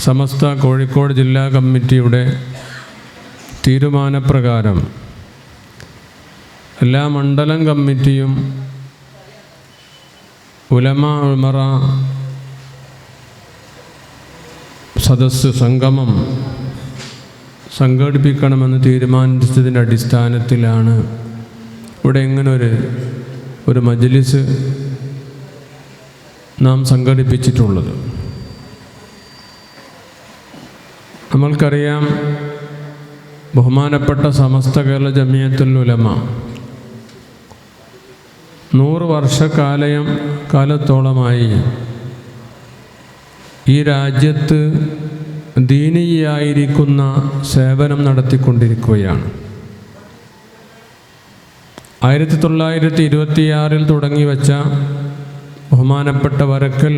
സമസ്ത കോഴിക്കോട് ജില്ലാ കമ്മിറ്റിയുടെ തീരുമാനപ്രകാരം എല്ലാ മണ്ഡലം കമ്മിറ്റിയും ഉലമാ ഉമറ സദസ്സ് സംഗമം സംഘടിപ്പിക്കണമെന്ന് തീരുമാനിച്ചതിൻ്റെ അടിസ്ഥാനത്തിലാണ് ഇവിടെ ഇങ്ങനെ ഒരു മജ്ലിസ് നാം സംഘടിപ്പിച്ചിട്ടുള്ളത്. നമ്മൾക്കറിയാം, ബഹുമാനപ്പെട്ട സമസ്ത കേരള ജമിയത്തുൽ ഉലമ 100 വർഷക്കാലത്തോളമായി ഈ രാജ്യത്ത് ദീനിയായിരിക്കുന്ന സേവനം നടത്തിക്കൊണ്ടിരിക്കുകയാണ്. 1926 തുടങ്ങി വച്ച ബഹുമാനപ്പെട്ട വരക്കൽ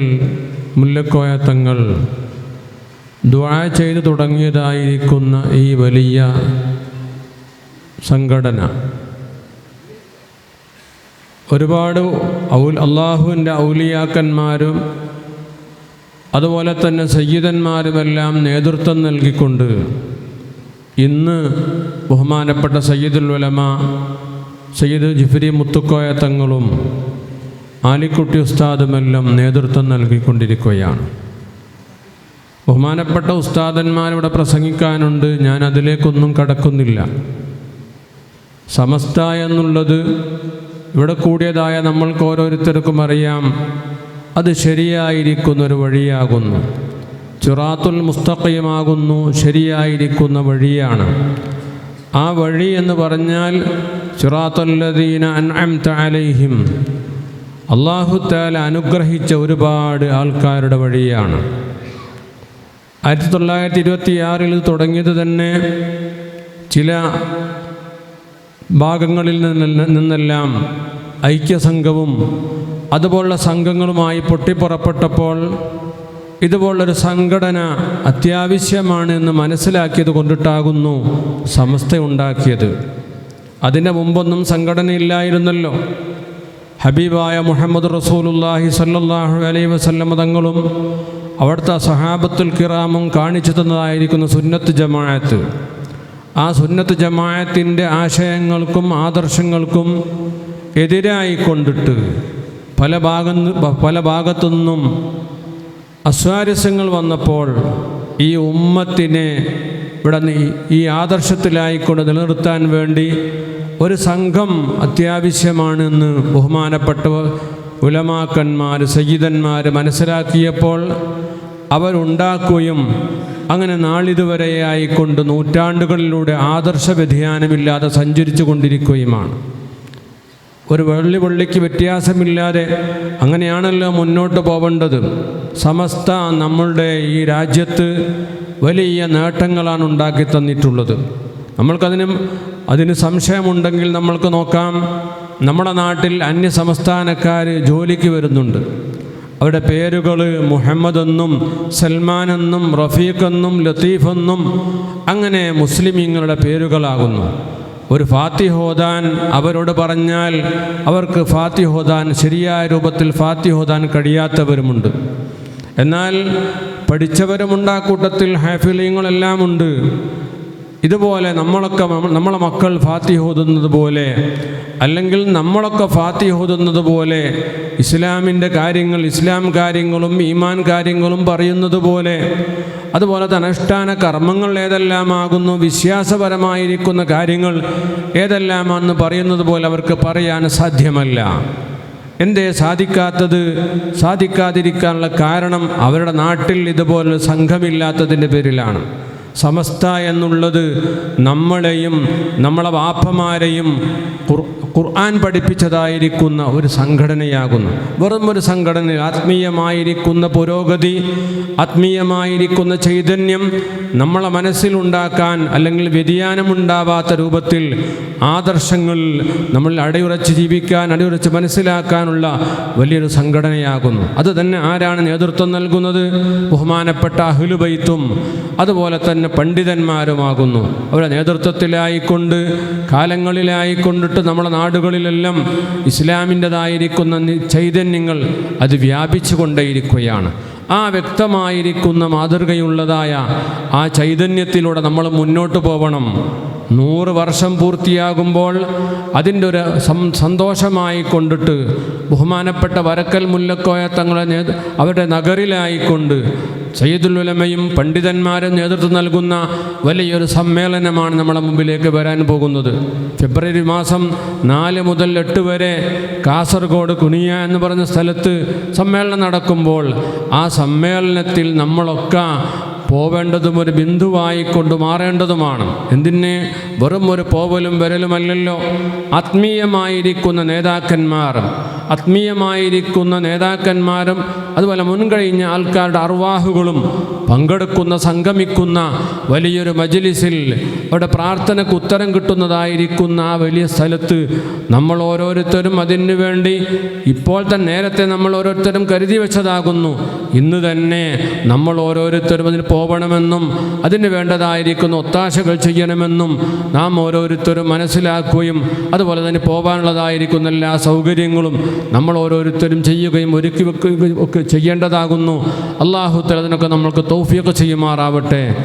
മുല്ലക്കോയ തങ്ങൾ ദുആ ചെയ്ത് തുടങ്ങിയതായിരിക്കുന്ന ഈ വലിയ സംഘടന ഒരുപാട് അള്ളാഹുവിൻ്റെ ഔലിയാക്കന്മാരും അതുപോലെ തന്നെ സയ്യിദന്മാരുമെല്ലാം നേതൃത്വം നൽകിക്കൊണ്ട് ഇന്ന് ബഹുമാനപ്പെട്ട സയ്യിദുൽ ഉലമ സയ്യിദ് ജിഫ്രി മുത്തുക്കോയ തങ്ങളും ആലിക്കുട്ടി ഉസ്താദുമെല്ലാം നേതൃത്വം നൽകിക്കൊണ്ടിരിക്കുകയാണ്. ബഹുമാനപ്പെട്ട ഉസ്താദന്മാരിവിടെ പ്രസംഗിക്കാനുണ്ട്, ഞാൻ അതിലേക്കൊന്നും കടക്കുന്നില്ല. സമസ്ത എന്നുള്ളത് ഇവിടെ കൂടിയതായ നമ്മൾക്ക് ഓരോരുത്തർക്കും അറിയാം, അത് ശരിയായിരിക്കുന്നൊരു വഴിയാകുന്നു, സിറാത്തുൽ മുസ്തഖീമാകുന്നു, ശരിയായിരിക്കുന്ന വഴിയാണ്. ആ വഴി എന്ന് പറഞ്ഞാൽ സിറാത്തുല്ലദീന അൻഅംത അലൈഹിം, അല്ലാഹു തആല അനുഗ്രഹിച്ച ഒരുപാട് ആൾക്കാരുടെ വഴിയാണ്. 1926 തുടങ്ങിയത് തന്നെ ചില ഭാഗങ്ങളിൽ നിന്നെല്ലാം ഐക്യസംഘവും അതുപോലുള്ള സംഘങ്ങളുമായി പൊട്ടിപ്പുറപ്പെട്ടപ്പോൾ ഇതുപോലൊരു സംഘടന അത്യാവശ്യമാണ് എന്ന് മനസ്സിലാക്കിയത് കൊണ്ടിട്ടാകുന്നു സമസ്ത ഉണ്ടാക്കിയത്. അതിൻ്റെ മുമ്പൊന്നും സംഘടനയില്ലായിരുന്നല്ലോ. ഹബീബായ മുഹമ്മദ് റസൂലുള്ളാഹി സ്വല്ലല്ലാഹു അലൈഹി വസല്ലം തങ്ങളും അവിടുത്തെ സഹാബത്തുൽ കിറാമും കാണിച്ചു തന്നതായിരിക്കുന്ന സുന്നത്ത് ജമാഅത്ത്, ആ സുന്നത്ത് ജമാഅത്തിൻ്റെ ആശയങ്ങൾക്കും ആദർശങ്ങൾക്കും എതിരായിക്കൊണ്ടിട്ട് പല ഭാഗത്തുനിന്നും അസ്വാരസ്യങ്ങൾ വന്നപ്പോൾ ഈ ഉമ്മത്തിനെ ഇവിടെ ഈ ആദർശത്തിലായിക്കൊണ്ട് നിലനിർത്താൻ വേണ്ടി ഒരു സംഘം അത്യാവശ്യമാണെന്ന് ബഹുമാനപ്പെട്ട ഉലമാക്കന്മാർ സയ്യിദന്മാർ മനസ്സിലാക്കിയപ്പോൾ അവരുണ്ടാക്കുകയും അങ്ങനെ നാളിതുവരെയായിക്കൊണ്ട് നൂറ്റാണ്ടുകളിലൂടെ ആദർശ വ്യതിയാനമില്ലാതെ സഞ്ചരിച്ചു കൊണ്ടിരിക്കുകയുമാണ്. ഒരു വെള്ളിക്ക് വ്യത്യാസമില്ലാതെ അങ്ങനെയാണല്ലോ മുന്നോട്ട് പോവേണ്ടത്. സമസ്ത നമ്മളുടെ ഈ രാജ്യത്ത് വലിയ നേട്ടങ്ങളാണ് ഉണ്ടാക്കി തന്നിട്ടുള്ളത്. അതിന് സംശയമുണ്ടെങ്കിൽ നമ്മൾക്ക് നോക്കാം. നമ്മുടെ നാട്ടിൽ അന്യസംസ്ഥാനക്കാർ ജോലിക്ക് വരുന്നുണ്ട്. അവരുടെ പേരുകൾ മുഹമ്മദ് എന്നും സൽമാൻ എന്നും റഫീഖ് എന്നും ലത്തീഫ് എന്നും അങ്ങനെ മുസ്ലിമീങ്ങളുടെ പേരുകളാകുന്നു. ഒരു ഫാത്തിഹ ഓതാൻ അവരോട് പറഞ്ഞാൽ അവർക്ക് ഫാത്തിഹ ഓതാൻ ശരിയായ രൂപത്തിൽ ഫാത്തിഹ ഓതാൻ കഴിയാത്തവരുമുണ്ട്. എന്നാൽ പഠിച്ചവരുമുണ്ട്, ആ കൂട്ടത്തിൽ ഹാഫിളീങ്ങളെല്ലാം ഉണ്ട്. ഇതുപോലെ നമ്മളെ മക്കൾ ഫാത്തിഹ ഓതുന്നത് പോലെ, അല്ലെങ്കിൽ നമ്മളൊക്കെ ഫാത്തിഹ ഓതുന്നത് പോലെ ഇസ്ലാമിൻ്റെ കാര്യങ്ങൾ, ഇസ്ലാം കാര്യങ്ങളും ഈമാൻ കാര്യങ്ങളും പറയുന്നത് പോലെ, അതുപോലെ തന്നെ അനുഷ്ഠാന കർമ്മങ്ങൾ ഏതെല്ലാമാകുന്നു, വിശ്വാസപരമായിരിക്കുന്ന കാര്യങ്ങൾ ഏതെല്ലാമാണെന്ന് പറയുന്നത് പോലെ അവർക്ക് പറയാൻ സാധ്യമല്ല. എന്തേ സാധിക്കാതിരിക്കാനുള്ള കാരണം അവരുടെ നാട്ടിൽ ഇതുപോലൊരു സംഘമില്ലാത്തതിൻ്റെ പേരിലാണ്. സമസ്ത എന്നുള്ളത് നമ്മളെയും നമ്മളെ വാപ്പമാരെയും ഖുർആൻ പഠിപ്പിച്ചതായിരിക്കുന്ന ഒരു സംഘടനയാകുന്നു. വെറും ഒരു സംഘടന, ആത്മീയമായിരിക്കുന്ന പുരോഗതി, ആത്മീയമായിരിക്കുന്ന ചൈതന്യം നമ്മളെ മനസ്സിലുണ്ടാക്കാൻ, അല്ലെങ്കിൽ വ്യതിയാനമുണ്ടാവാത്ത രൂപത്തിൽ ആദർശങ്ങൾ നമ്മൾ അടിയുറച്ച് ജീവിക്കാൻ, അടിയുറച്ച് മനസ്സിലാക്കാനുള്ള വലിയൊരു സംഘടനയാകുന്നു. അത് തന്നെ ആരാണ് നേതൃത്വം നൽകുന്നത്? ബഹുമാനപ്പെട്ട അഹ്ലു ബൈത്തും അതുപോലെ തന്നെ പണ്ഡിതന്മാരുമാകുന്നു. അവരുടെ നേതൃത്വത്തിലായിക്കൊണ്ട് കാലങ്ങളിലായിക്കൊണ്ടിട്ട് നമ്മുടെ നാടുകളിലെല്ലാം ഇസ്ലാമിൻ്റെതായിരിക്കുന്ന ചൈതന്യങ്ങൾ അത് വ്യാപിച്ചു കൊണ്ടേയിരിക്കുകയാണ്. ആ വ്യക്തമായിരിക്കുന്ന മാതൃകയുള്ളതായ ആ ചൈതന്യത്തിലൂടെ നമ്മൾ മുന്നോട്ട് പോകണം. 100 വർഷം പൂർത്തിയാകുമ്പോൾ അതിൻ്റെ ഒരു സന്തോഷമായി കൊണ്ടിട്ട് ബഹുമാനപ്പെട്ട വരക്കൽ മുല്ലക്കോയ തങ്ങളെ അവരുടെ നഗറിലായിക്കൊണ്ട് സയ്യിദുൽ ഉലമയും പണ്ഡിതന്മാരും നേതൃത്വം നൽകുന്ന വലിയൊരു സമ്മേളനമാണ് നമ്മുടെ മുമ്പിലേക്ക് വരാൻ പോകുന്നത്. ഫെബ്രുവരി മാസം 4 മുതൽ 8 വരെ കാസർഗോഡ് കുണിയ എന്ന് പറഞ്ഞ സ്ഥലത്ത് സമ്മേളനം നടക്കുമ്പോൾ ആ സമ്മേളനത്തിൽ നമ്മളൊക്കെ പോവേണ്ടതും ഒരു ബിന്ദുവായി കൊണ്ട് മാറേണ്ടതുമാണ്. എന്തിന്? വെറും ഒരു പോവലും വരലുമല്ലല്ലോ. ആത്മീയമായിരിക്കുന്ന നേതാക്കന്മാരും അതുപോലെ മുൻകഴിഞ്ഞ ആൾക്കാരുടെ അർവാഹുകളും പങ്കെടുക്കുന്ന സംഗമിക്കുന്ന വലിയൊരു മജ്ലിസിൽ അവിടെ പ്രാർത്ഥനയ്ക്ക് ഉത്തരം കിട്ടുന്നതായിരിക്കുന്ന ആ വലിയ സ്ഥലത്ത് നമ്മൾ ഓരോരുത്തരും അതിനു വേണ്ടി ഇപ്പോൾ തന്നെ നേരത്തെ നമ്മൾ ഓരോരുത്തരും കരുതി വെച്ചതാകുന്നു. ഇന്ന് തന്നെ നമ്മൾ ഓരോരുത്തരും അതിന് പോകണമെന്നും അതിന് വേണ്ടതായിരിക്കുന്ന ഒത്താശകൾ ചെയ്യണമെന്നും നാം ഓരോരുത്തരും മനസ്സിലാക്കുകയും അതുപോലെ തന്നെ പോകാനുള്ളതായിരിക്കുന്ന എല്ലാ സൗകര്യങ്ങളും നമ്മൾ ഓരോരുത്തരും ചെയ്യുകയും ഒരുക്കി വെക്കുകയും ഒക്കെ ചെയ്യേണ്ടതാകുന്നു. അല്ലാഹു തആല അതിനൊക്കെ നമ്മൾക്ക് തൗഫീഖ് ചെയ്യുമാറാവട്ടെ.